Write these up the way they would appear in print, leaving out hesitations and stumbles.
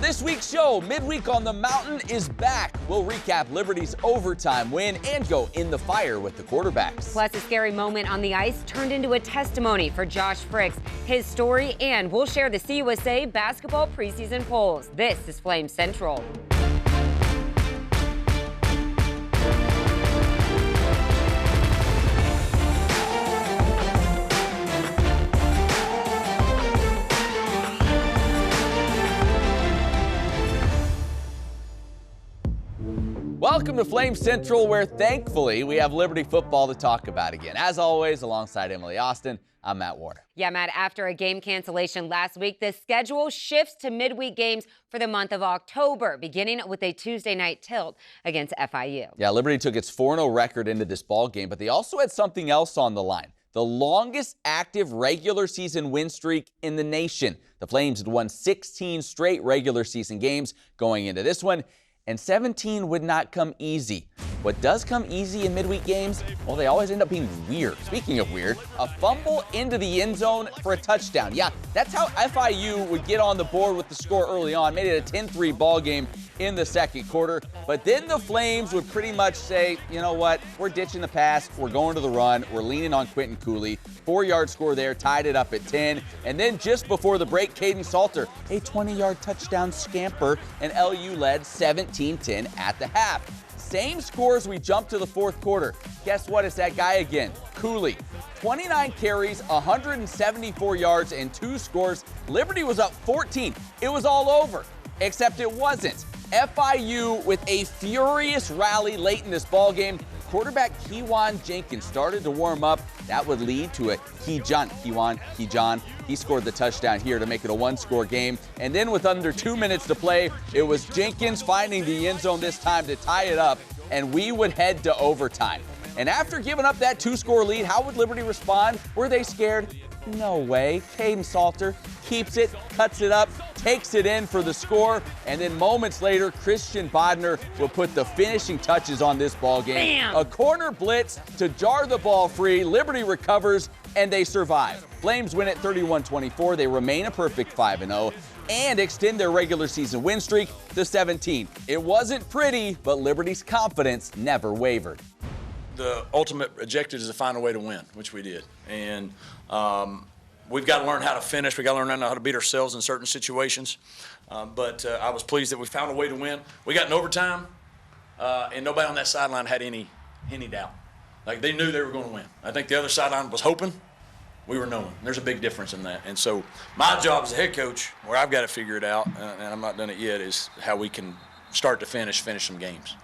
this week's show, Midweek on the Mountain, is back. We'll recap Liberty's overtime win and go in the fire with the quarterbacks. Plus, a scary moment on the ice turned into a testimony for Josh FRICKS, his story, and we'll share the CUSA basketball preseason polls. This is Flame Central. Welcome to Flame Central, where thankfully we have Liberty football to talk about again. As always, alongside Emily Austin, I'm Matt Ward. Yeah, Matt, after a game cancellation last week, the schedule shifts to midweek games for the month of October, beginning with a Tuesday night tilt against FIU. Yeah, Liberty took its 4-0 record into this ball game, but they also had something else on the line. The longest active regular season win streak in the nation. The Flames had won 16 straight regular season games going into this one, and 17 would not come easy. What does come easy in midweek games? Well, they always end up being weird. Speaking of weird, a fumble into the end zone for a touchdown. Yeah, that's how FIU would get on the board with the score early on. Made it a 10-3 ball game in the second quarter. But then the Flames would pretty much say, you know what, we're ditching the pass, we're going to the run, we're leaning on Quentin Cooley. 4-yard score there, tied it up at 10. And then just before the break, Caden Salter, a 20-yard touchdown scamper, and LU led 17-10 at the half. Same scores, we jump to the fourth quarter. Guess what? It's that guy again, Cooley. 29 carries, 174 yards, and 2 scores. Liberty was up 14. It was all over, except it wasn't. FIU with a furious rally late in this ball game. Quarterback Kejuan Jenkins started to warm up. That would lead to a Kejuan. He scored the touchdown here to make it a 1-score game. And then with under 2 minutes to play, it was Jenkins finding the end zone this time to tie it up, and we would head to overtime. And after giving up that 2-score lead, how would Liberty respond? Were they scared? No way. Caden Salter keeps it, cuts it up, takes it in for the score, and then moments later, Christian Bodner will put the finishing touches on this ball game. Bam! A corner blitz to jar the ball free. Liberty recovers, and they survive. Flames win at 31-24. They remain a perfect 5-0 and extend their regular season win streak to 17. It wasn't pretty, but Liberty's confidence never wavered. The ultimate objective is to find a way to win, which we did. And we've got to learn how to finish. We've got to learn how to beat ourselves in certain situations. But I was pleased that we found a way to win. We got in overtime, and nobody on that sideline had any doubt. Like, they knew they were going to win. I think the other sideline was hoping. We were knowing. There's a big difference in that. And so my job as a head coach, where I've got to figure it out, and I'm not done it yet, is how we can start to finish some games.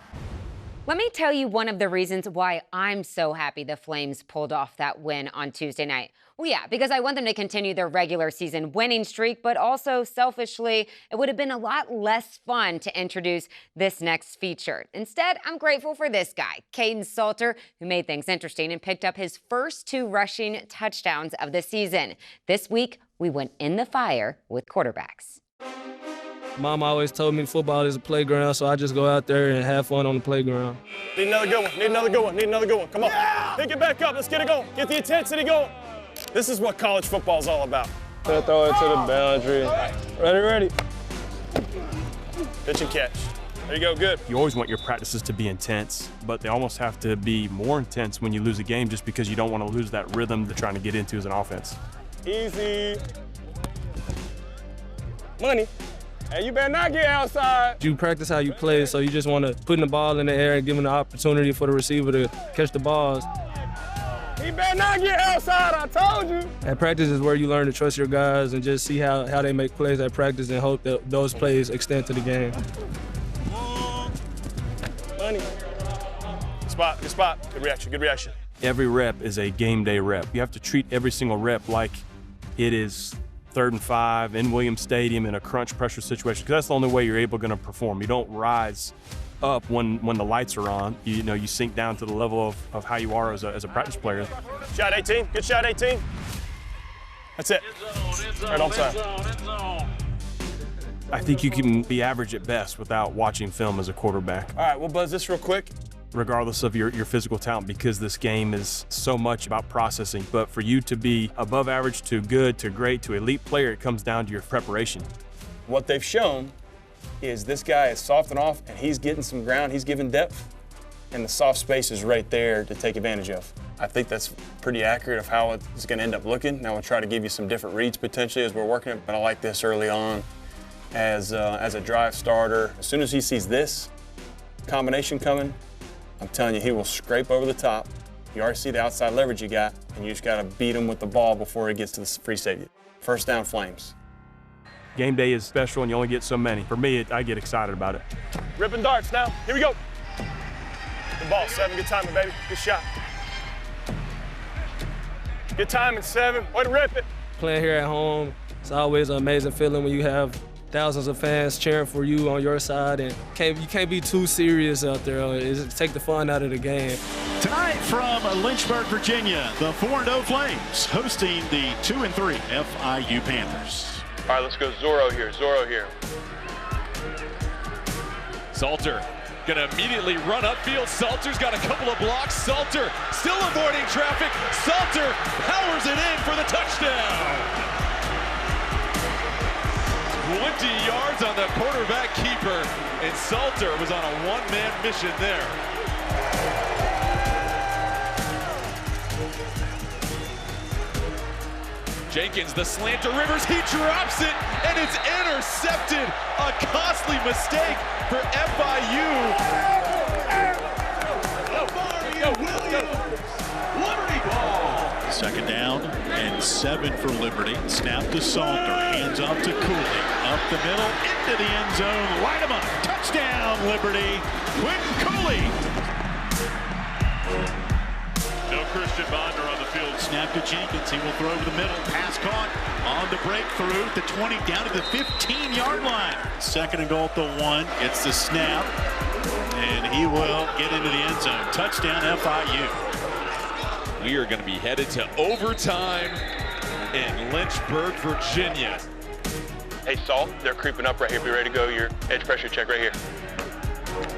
Let me tell you one of the reasons why I'm so happy the Flames pulled off that win on Tuesday night. Well, yeah, because I want them to continue their regular season winning streak, but also selfishly, it would have been a lot less fun to introduce this next feature. Instead, I'm grateful for this guy, Caden Salter, who made things interesting and picked up his first 2 rushing touchdowns of the season. This week, we went in the fire with quarterbacks. Mom always told me football is a playground, so I just go out there and have fun on the playground. Need another good one, need another good one, need another good one. Come on, pick it back up, let's get it going. Get the intensity going. This is what college football is all about. Throw it to the boundary. Ready. Pitch and catch. There you go, good. You always want your practices to be intense, but they almost have to be more intense when you lose a game just because you don't want to lose that rhythm they're trying to get into as an offense. Easy. Money. Hey, you better not get outside. You practice how you play, so you just want to put the ball in the air and give him the opportunity for the receiver to catch the balls. He better not get outside, I told you. At practice is where you learn to trust your guys and just see how they make plays at practice and hope that those plays extend to the game. Money. Good spot. Good reaction. Every rep is a game day rep. You have to treat every single rep like it is 3rd and 5 in Williams Stadium in a crunch pressure situation, because that's the only way you're able to perform. You don't rise up when the lights are on. You sink down to the level of how you are as a practice player. Shot 18, good shot 18. That's it. Right on side. I think you can be average at best without watching film as a quarterback. All right, we'll buzz this real quick. Regardless of your physical talent, because this game is so much about processing. But for you to be above average to good to great to elite player, it comes down to your preparation. What they've shown is this guy is softing off and he's getting some ground, he's giving depth, and the soft space is right there to take advantage of. I think that's pretty accurate of how it's going to end up looking. Now we'll try to give you some different reads potentially as we're working it, but I like this early on as a drive starter. As soon as he sees this combination coming, I'm telling you, he will scrape over the top. You already see the outside leverage you got, and you just got to beat him with the ball before he gets to the free safety. First down, Flames. Game day is special, and you only get so many. For me, I get excited about it. Ripping darts now. Here we go. Good ball, 7. Good timing, baby. Good shot. Good timing, 7. Way to rip it. Playing here at home, it's always an amazing feeling when you have thousands of fans cheering for you on your side, and you can't be too serious out there. Take the fun out of the game. Tonight from Lynchburg, Virginia, the 4-0 Flames hosting the 2-3 FIU Panthers. All right, let's go Zorro here. Zorro here. Salter gonna immediately run upfield. Salter's got a couple of blocks. Salter still avoiding traffic. Salter powers it in for the touchdown. 20 yards on the quarterback keeper, and Salter was on a one-man mission there. Jenkins, the slant to Rivers, he drops it, and it's intercepted. A costly mistake for FIU. Liberty ball. Second down and 7 for Liberty. Snap to Salter, hands off to Cooley. Up the middle, into the end zone, light him up. Touchdown, Liberty. Quentin Cooley. No Christian Bonder on the field. Snap to Jenkins, he will throw over the middle. Pass caught on the breakthrough. The 20 down to the 15-yard line. Second and goal at the 1. It's the snap, and he will get into the end zone. Touchdown, FIU. We are going to be headed to overtime in Lynchburg, Virginia. Hey, Salt, they're creeping up right here. Be ready to go. Your edge pressure check right here.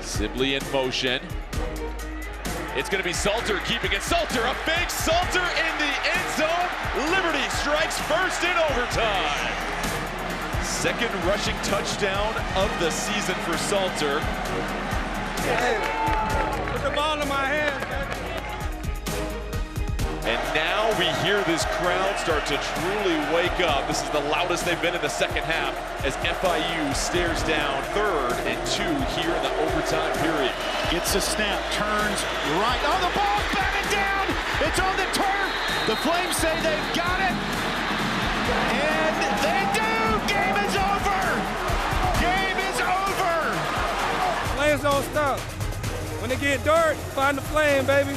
Sibley in motion. It's going to be Salter keeping it. Salter, a fake. Salter in the end zone. Liberty strikes first in overtime. Second rushing touchdown of the season for Salter. Hey, put the ball in my hands, baby. And now we hear this crowd start to truly wake up. This is the loudest they've been in the second half as FIU stares down 3rd and 2 here in the overtime period. Gets the snap, turns right. Oh, the ball's batted down. It's on the turf. The Flames say they've got it. And they do. Game is over. Game is over. Flames don't stop. When they get dirt, find the flame, baby.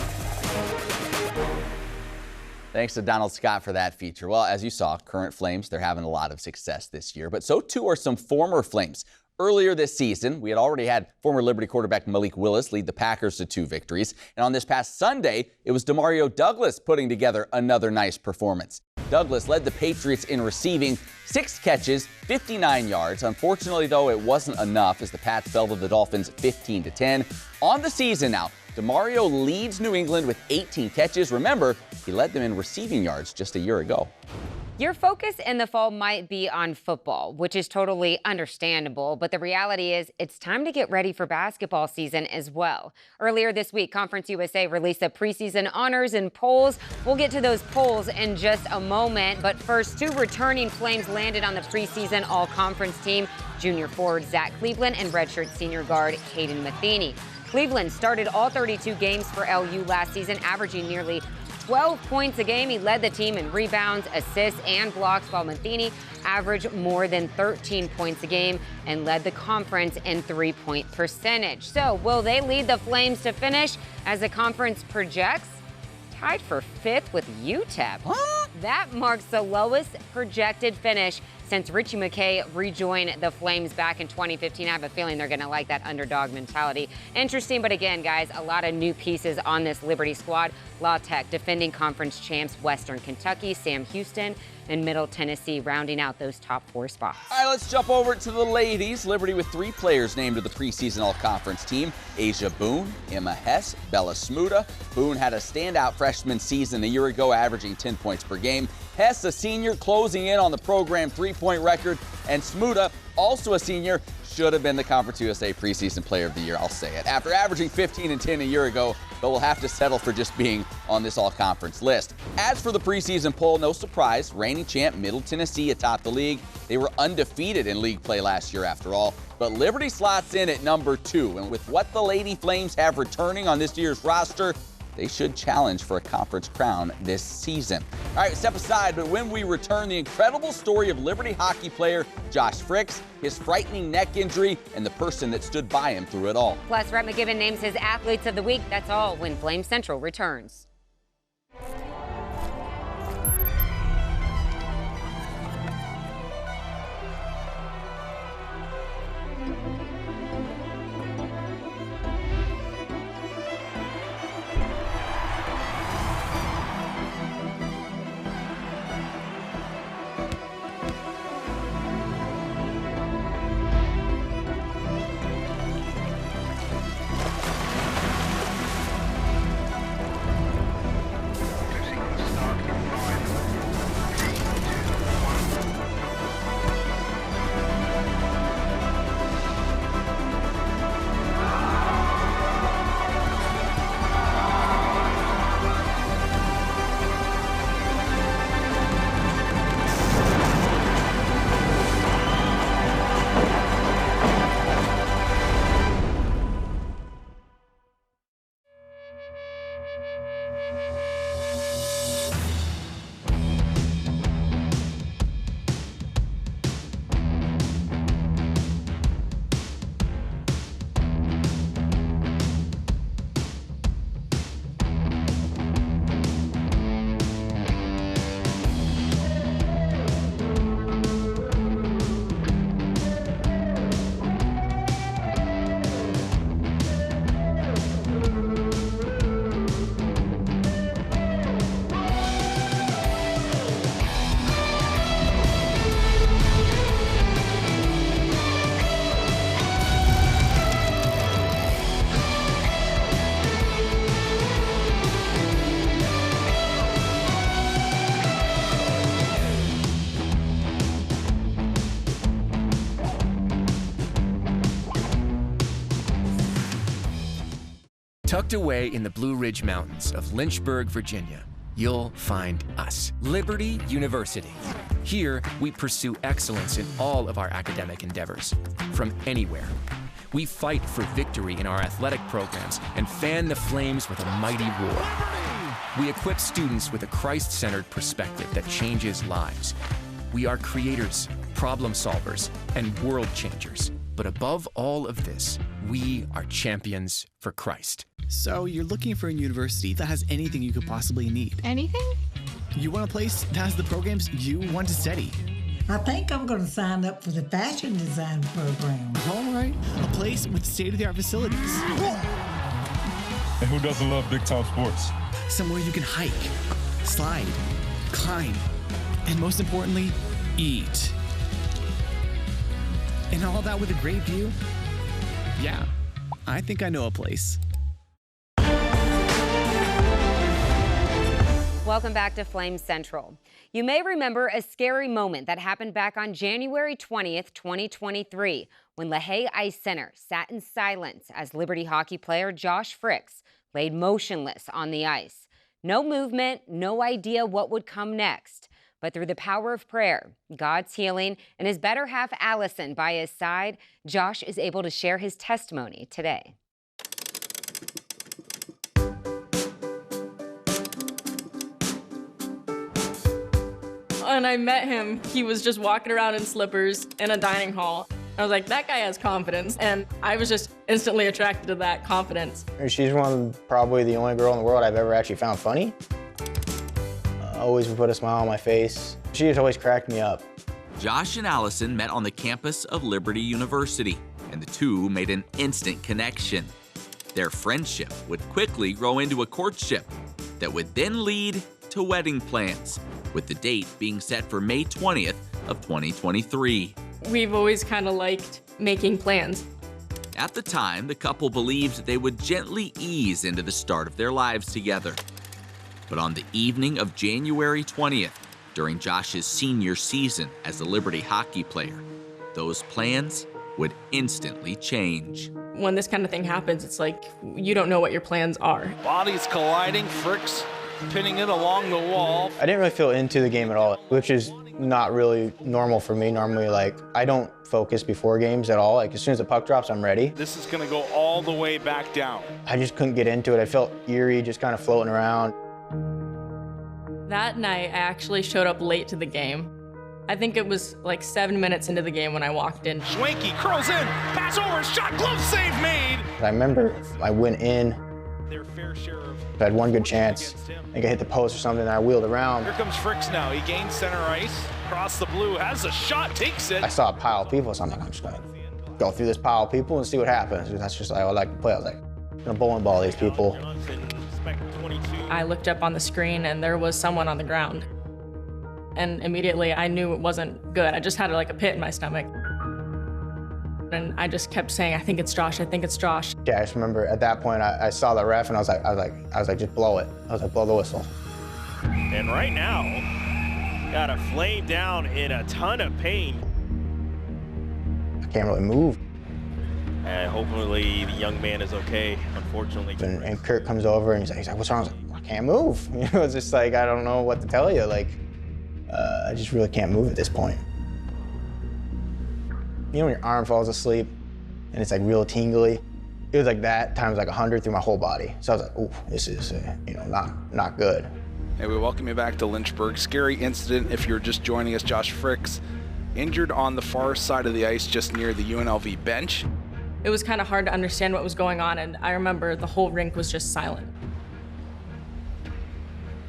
Thanks to Donald Scott for that feature. Well, as you saw, current Flames, they're having a lot of success this year, but so too are some former Flames. Earlier this season, we had already had former Liberty quarterback Malik Willis lead the Packers to 2 victories. And on this past Sunday, it was Demario Douglas putting together another nice performance. Douglas led the Patriots in receiving, 6 catches, 59 yards. Unfortunately, though, it wasn't enough as the Pats fell to the Dolphins 15-10. On the season now, Demario leads New England with 18 catches. Remember, he led them in receiving yards just a year ago. Your focus in the fall might be on football, which is totally understandable, but the reality is it's time to get ready for basketball season as well. Earlier this week, Conference USA released the preseason honors and polls. We'll get to those polls in just a moment, but first, 2 returning Flames landed on the preseason all-conference team, junior forward Zach Cleveland and redshirt senior guard Hayden Matheny. Cleveland started all 32 games for LU last season, averaging nearly 12 points a game. He led the team in rebounds, assists, and blocks, while Matheny averaged more than 13 points a game and led the conference in three-point percentage. So will they lead the Flames to finish as the conference projects? Tied for 5th with UTEP. That marks the lowest projected finish since Richie McKay rejoined the Flames back in 2015. I have a feeling they're going to like that underdog mentality. Interesting, but again, guys, a lot of new pieces on this Liberty squad. La Tech, defending conference champs Western Kentucky, Sam Houston, and Middle Tennessee rounding out those top 4 spots. All right, let's jump over to the ladies. Liberty with 3 players named to the preseason all-conference team. Asia Boone, Emma Hess, Bella Smuda. Boone had a standout freshman season a year ago, averaging 10 points per game. Hess, a senior, closing in on the program 3-point record. And Smuda, also a senior, should have been the Conference USA Preseason Player of the Year, I'll say it. After averaging 15 and 10 a year ago, but will have to settle for just being on this all-conference list. As for the preseason poll, no surprise, reigning champ Middle Tennessee atop the league. They were undefeated in league play last year after all, but Liberty slots in at number 2. And with what the Lady Flames have returning on this year's roster, they should challenge for a conference crown this season. All right, step aside, but when we return, the incredible story of Liberty hockey player Josh Fricks, his frightening neck injury, and the person that stood by him through it all. Plus, Rhett McGibbon names his Athletes of the Week. That's all when Flame Central returns. Tucked away in the Blue Ridge Mountains of Lynchburg, Virginia, you'll find us, Liberty University. Here, we pursue excellence in all of our academic endeavors, from anywhere. We fight for victory in our athletic programs and fan the flames with a mighty roar. We equip students with a Christ-centered perspective that changes lives. We are creators, problem solvers, and world changers. But above all of this, we are champions for Christ. So you're looking for a university that has anything you could possibly need. Anything? You want a place that has the programs you want to study. I think I'm going to sign up for the fashion design program. All right, a place with state-of-the-art facilities. And who doesn't love big-time sports? Somewhere you can hike, slide, climb, and most importantly, eat. And all that with a great view? Yeah, I think I know a place. Welcome back to Flame Central. You may remember a scary moment that happened back on January 20th, 2023, when LaHaye Ice Center sat in silence as Liberty hockey player Josh Fricks laid motionless on the ice. No movement, no idea what would come next. But through the power of prayer, God's healing, and his better half Allison by his side, Josh is able to share his testimony today. When I met him, he was just walking around in slippers in a dining hall. I was like, that guy has confidence, and I was just instantly attracted to that confidence. She's probably the only girl in the world I've ever actually found funny. Always would put a smile on my face. She just always cracked me up. Josh and Allison met on the campus of Liberty University, and the two made an instant connection. Their friendship would quickly grow into a courtship that would then lead to wedding plans, with the date being set for May 20th of 2023. We've always kind of liked making plans. At the time, the couple believed they would gently ease into the start of their lives together. But on the evening of January 20th, during Josh's senior season as a Liberty hockey player, those plans would instantly change. When this kind of thing happens, it's like you don't know what your plans are. Bodies colliding, Fricks pinning it along the wall. I didn't really feel into the game at all, which is not really normal for me. Normally, like, I don't focus before games at all. Like, as soon as the puck drops, I'm ready. This is gonna go all the way back down. I just couldn't get into it. I felt eerie, just kind of floating around. That night, I actually showed up late to the game. I think it was like 7 minutes into the game when I walked in. Schwenke curls in, pass over, shot, glove save made. I remember I went in, Their fair share of I had one good chance. I think I hit the post or something, and I wheeled around. Here comes Fricks now. He gains center ice, across the blue, has a shot, takes it. I saw a pile of people, so I'm like, I'm just gonna go through this pile of people and see what happens. That's just like I like to play. I was like, I'm gonna bowling ball these people. I looked up on the screen and there was someone on the ground. And immediately I knew it wasn't good. I just had like a pit in my stomach. And I just kept saying, I think it's Josh, I think it's Josh. Yeah, I just remember at that point I saw the ref and I was like, just blow it. I was like, blow the whistle. And right now, got a flame down in a ton of pain. I can't really move. And hopefully the young man is okay, unfortunately. And Kurt comes over and he's like, what's wrong? I was like, I can't move. You know, it's just like, I don't know what to tell you. Like, I just really can't move at this point. You know when your arm falls asleep and it's like real tingly? It was like that times like 100 through my whole body. So I was like, ooh, this is, not good. Hey, we welcome you back to Lynchburg. Scary incident if you're just joining us. Josh Fricks, injured on the far side of the ice just near the UNLV bench. It was kind of hard to understand what was going on, and I remember the whole rink was just silent.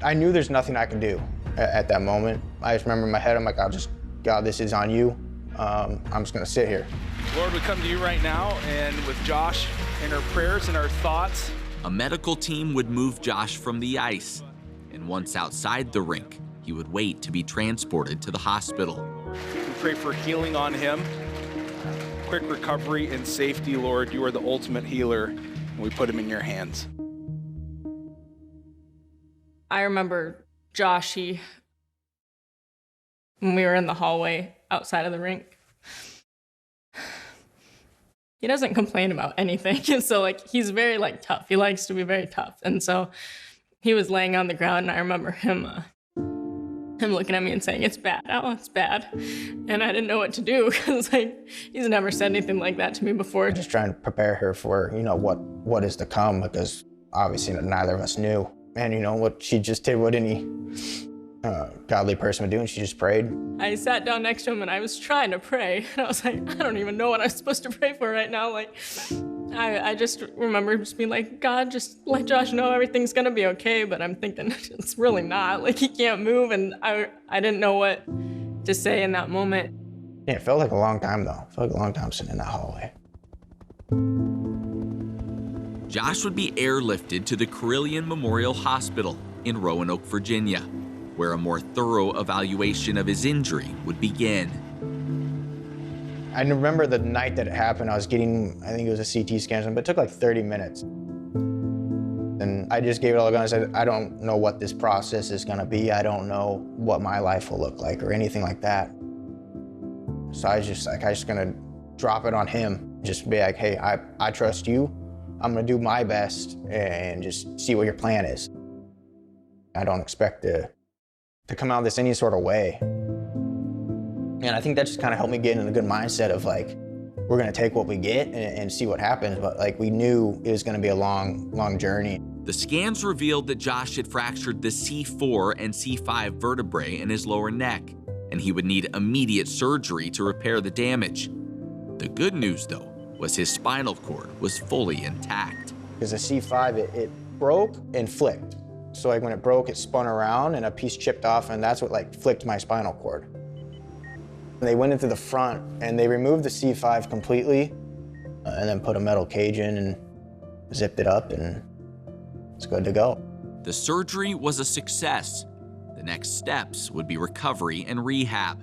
I knew there's nothing I could do at that moment. I just remember in my head, I'm like, God, this is on you. I'm just gonna sit here. Lord, we come to you right now, and with Josh in our prayers and our thoughts. A medical team would move Josh from the ice, and once outside the rink, he would wait to be transported to the hospital. We pray for healing on him, quick recovery and safety, Lord. You are the ultimate healer, and we put him in your hands. I remember Josh, when we were in the hallway outside of the rink, he doesn't complain about anything. And so like, he's very like tough. He likes to be very tough. And so he was laying on the ground and I remember him looking at me and saying, it's bad, oh, it's bad. And I didn't know what to do because like, he's never said anything like that to me before. Just trying to prepare her for, what is to come, because obviously neither of us knew. And what she just did, what any godly person would do, and she just prayed. I sat down next to him and I was trying to pray. And I was like, I don't even know what I'm supposed to pray for right now. Like, I just remember just being like, God, just let Josh know everything's gonna be okay. But I'm thinking it's really not. Like, he can't move, and I didn't know what to say in that moment. Yeah, it felt like a long time though. It felt like a long time sitting in that hallway. Josh would be airlifted to the Carilion Memorial Hospital in Roanoke, Virginia, where a more thorough evaluation of his injury would begin. I remember the night that it happened, I was getting, I think it was a CT scan, but it took like 30 minutes. And I just gave it all a go. I said, I don't know what this process is gonna be. I don't know what my life will look like or anything like that. So I was just like, I was just gonna drop it on him. Just be like, hey, I trust you. I'm gonna do my best and just see what your plan is. I don't expect to come out of this any sort of way. And I think that just kind of helped me get in a good mindset of like, we're gonna take what we get and see what happens. But like, we knew it was gonna be a long, long journey. The scans revealed that Josh had fractured the C4 and C5 vertebrae in his lower neck, and he would need immediate surgery to repair the damage. The good news, though, was his spinal cord was fully intact. Because the C5, it broke and flicked. So like when it broke, it spun around and a piece chipped off, and that's what like flicked my spinal cord. They went into the front and they removed the C5 completely and then put a metal cage in and zipped it up, and it's good to go. The surgery was a success. The next steps would be recovery and rehab,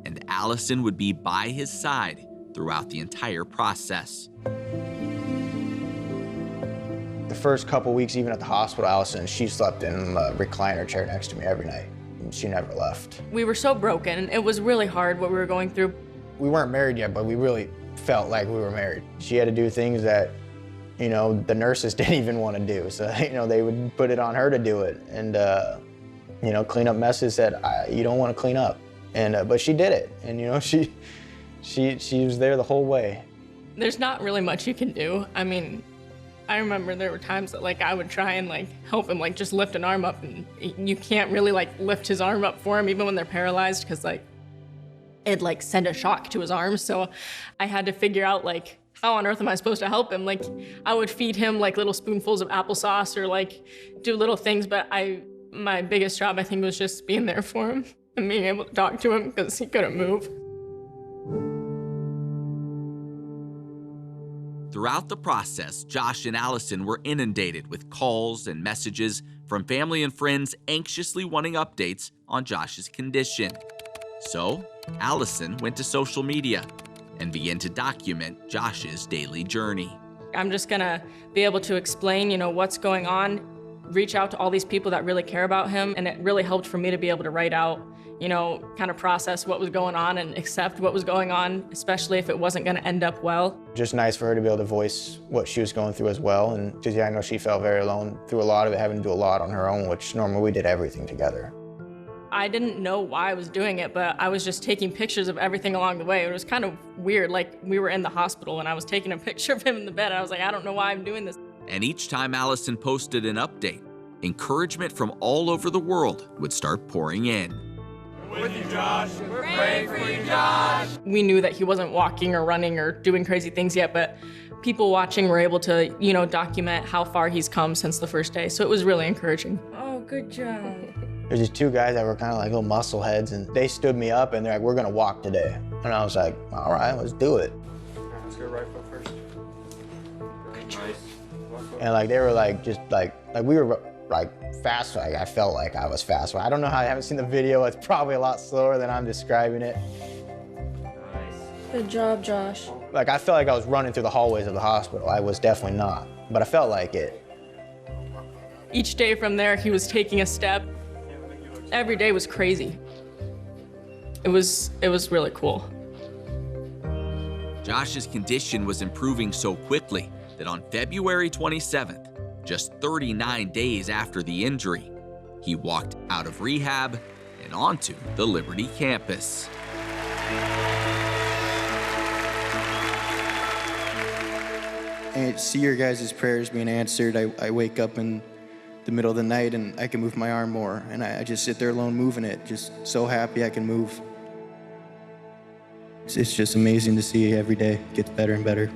and Allison would be by his side throughout the entire process. The first couple weeks, even at the hospital, Allison, she slept in the recliner chair next to me every night. She never left. We were so broken. It was really hard what we were going through. We weren't married yet, but we really felt like we were married. She had to do things that, you know, the nurses didn't even want to do. So, you know, they would put it on her to do it and, you know, clean up messes that you don't want to clean up. And, but she did it. And, you know, she was there the whole way. There's not really much you can do. I mean, I remember there were times that like I would try and like help him like just lift an arm up, and you can't really like lift his arm up for him even when they're paralyzed, because like it'd like send a shock to his arms. So I had to figure out like, how on earth am I supposed to help him? Like I would feed him like little spoonfuls of applesauce or like do little things, but my biggest job I think was just being there for him and being able to talk to him because he couldn't move. Throughout the process, Josh and Allison were inundated with calls and messages from family and friends anxiously wanting updates on Josh's condition. So, Allison went to social media and began to document Josh's daily journey. I'm just gonna be able to explain, you know, what's going on, reach out to all these people that really care about him, and it really helped for me to be able to write out, you know, kind of process what was going on and accept what was going on, especially if it wasn't gonna end up well. Just nice for her to be able to voice what she was going through as well. And because, yeah, I know she felt very alone through a lot of it, having to do a lot on her own, which normally we did everything together. I didn't know why I was doing it, but I was just taking pictures of everything along the way. It was kind of weird, like we were in the hospital and I was taking a picture of him in the bed. I was like, I don't know why I'm doing this. And each time Allison posted an update, encouragement from all over the world would start pouring in. With you, Josh. We're praying for you, Josh. We knew that he wasn't walking or running or doing crazy things yet, but people watching were able to, you know, document how far he's come since the first day. So it was really encouraging. Oh, good job. There's these two guys that were kind of like little muscle heads, and they stood me up and they're like, we're gonna walk today. And I was like, all right, let's do it. Let's go right foot first. Nice. And like, they were like, just like we were like fast. Like I felt like I was fast. I don't know how, I haven't seen the video. It's probably a lot slower than I'm describing it. Good job, Josh. Like I felt like I was running through the hallways of the hospital. I was definitely not, but I felt like it. Each day from there, he was taking a step. Every day was crazy. It was really cool. Josh's condition was improving so quickly that on February 27th, just 39 days after the injury, he walked out of rehab and onto the Liberty campus. And see your guys' prayers being answered. I wake up in the middle of the night and I can move my arm more, and I just sit there alone moving it, just so happy I can move. It's just amazing to see every day it gets better and better.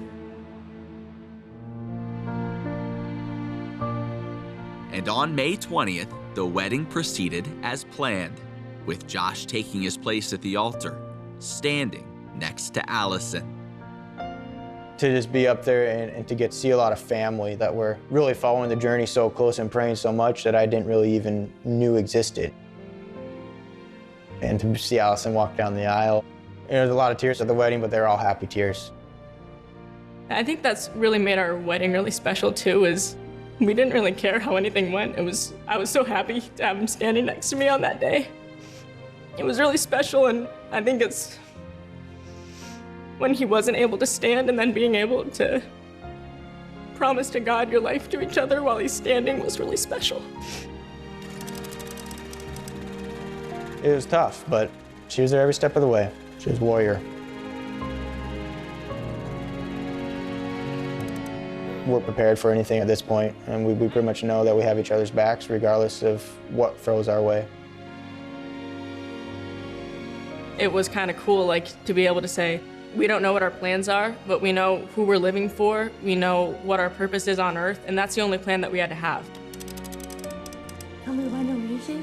And on May 20th, the wedding proceeded as planned, with Josh taking his place at the altar, standing next to Allison. To just be up there and to get to see a lot of family that were really following the journey so close and praying so much that I didn't really even knew existed. And to see Allison walk down the aisle. There's a lot of tears at the wedding, but they're all happy tears. I think that's really made our wedding really special too, is we didn't really care how anything went. I was so happy to have him standing next to me on that day. It was really special, and I think it's when he wasn't able to stand and then being able to promise to God your life to each other while he's standing was really special. It was tough, but she was there every step of the way. She was a warrior. We're prepared for anything at this point, and we pretty much know that we have each other's backs regardless of what throws our way. It was kind of cool, like, to be able to say, we don't know what our plans are, but we know who we're living for, we know what our purpose is on earth, and that's the only plan that we had to have. Tell me why no music?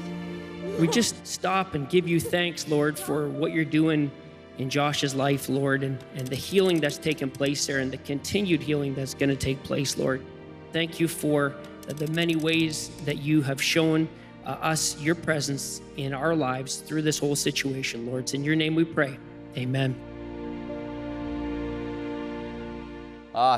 We just stop and give you thanks, Lord, for what you're doing in Josh's life, Lord, and the healing that's taken place there and the continued healing that's going to take place, Lord. Thank you for the many ways that you have shown us your presence in our lives through this whole situation, Lord. It's in your name we pray. Amen.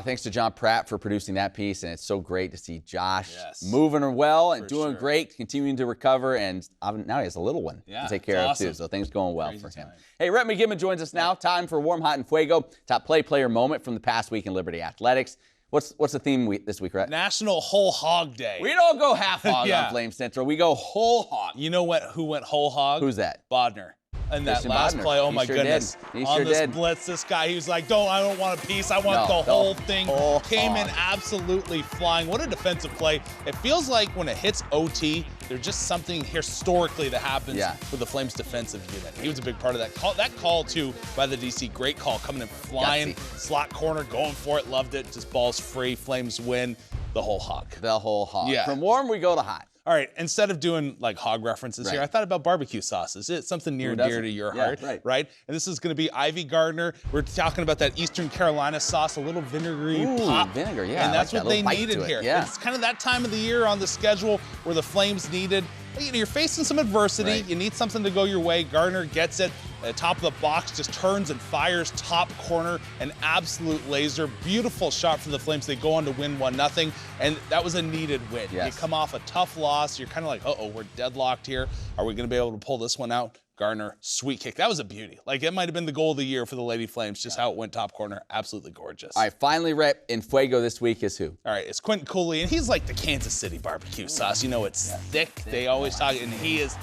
Thanks to John Pratt for producing that piece, and it's so great to see Josh moving well and doing great, continuing to recover, and now he has a little one to take care of too, so things going well for him. Hey, Rhett McGibbon joins us now. Time for Warm, Hot, and Fuego. Top player moment from the past week in Liberty Athletics. What's the theme this week, Rhett? National Whole Hog Day. We don't go half hog on Flame Central. We go whole hog. You know who went whole hog? Who's that? Bodner. And that Christian last Bodner. play, oh He my sure goodness. did. He on sure this did. blitz, this guy, he was like, I don't want a piece. I want the whole thing. Came in absolutely flying. What a defensive play. It feels like when it hits OT, there's just something historically that happens with the Flames defensive unit. He was a big part of that call. That call, too, by the DC, great call, coming in flying, slot corner, going for it, loved it. Just balls free, Flames win. The whole hog. The whole hog. Yeah. From warm, we go to hot. All right, instead of doing like hog references here, I thought about barbecue sauces. It's something near and dear to your heart, right? And this is going to be Ivy Gardner. We're talking about that Eastern Carolina sauce, a little vinegary pop. Vinegar, And that's what they needed here. It's kind of that time of the year on the schedule where the Flames needed. You're facing some adversity. You need something to go your way. Gardner gets it. At the top of the box, just turns and fires top corner. An absolute laser. Beautiful shot for the Flames. They go on to win 1-0. And that was a needed win. You come off a tough loss. You're kind of like, uh-oh, we're deadlocked here. Are we going to be able to pull this one out? Gardner, sweet kick. That was a beauty. Like, it might have been the goal of the year for the Lady Flames, just how it went top corner. Absolutely gorgeous. All right, finally, Rhett, in Fuego this week is who? All right, it's Quentin Cooley, and he's like the Kansas City barbecue sauce. You know, it's thick. They always talk, and he is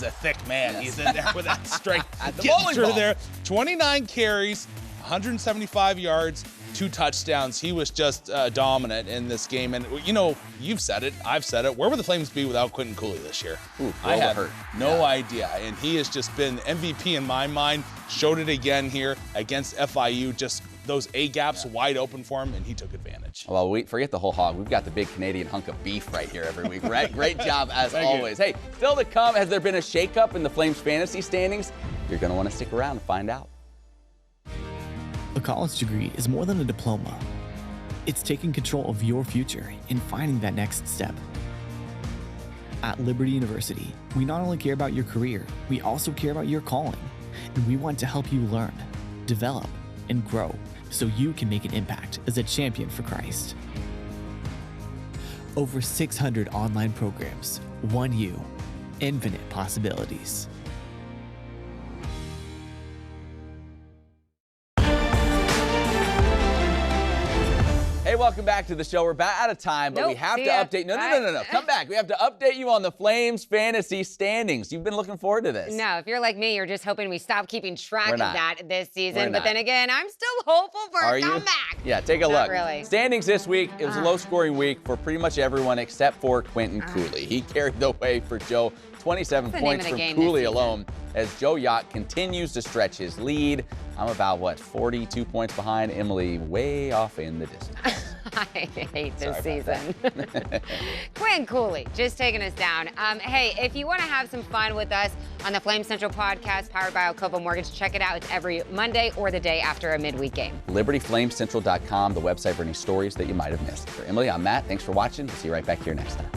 a thick man. He's in there with that strength. Getting through there. 29 carries, 175 yards, 2 touchdowns. He was just dominant in this game. And, you know, you've said it. I've said it. Where would the Flames be without Quentin Cooley this year? I had no idea. And he has just been MVP in my mind. Showed it again here against FIU. Just those A-gaps wide open for him, and he took advantage. Well, forget the whole hog. We've got the big Canadian hunk of beef right here every week. Great job, as always. Hey, still to come, has there been a shakeup in the Flames fantasy standings? You're going to want to stick around and find out. A college degree is more than a diploma. It's taking control of your future and finding that next step. At Liberty University, we not only care about your career, we also care about your calling. And we want to help you learn, develop, and grow so you can make an impact as a champion for Christ. Over 600 online programs, one you, infinite possibilities. Hey, welcome back to the show. We're about out of time, but we have to update. No. Come back. We have to update you on the Flames fantasy standings. You've been looking forward to this. No, if you're like me, you're just hoping we stop keeping track of that this season. But then again, I'm still hopeful for a comeback. Yeah, take a look. Really. Standings this week, it was a low-scoring week for pretty much everyone except for Quentin Cooley. He carried the way for Joe. 27 points from Cooley alone as Joe Yacht continues to stretch his lead. I'm about, 42 points behind. Emily way off in the distance. I hate this season. Quinn Cooley just taking us down. Hey, if you want to have some fun with us on the Flame Central podcast powered by Alcova Mortgage, check it out. It's every Monday or the day after a midweek game. LibertyFlamesCentral.com, the website for any stories that you might have missed. For Emily, I'm Matt. Thanks for watching. We'll see you right back here next time.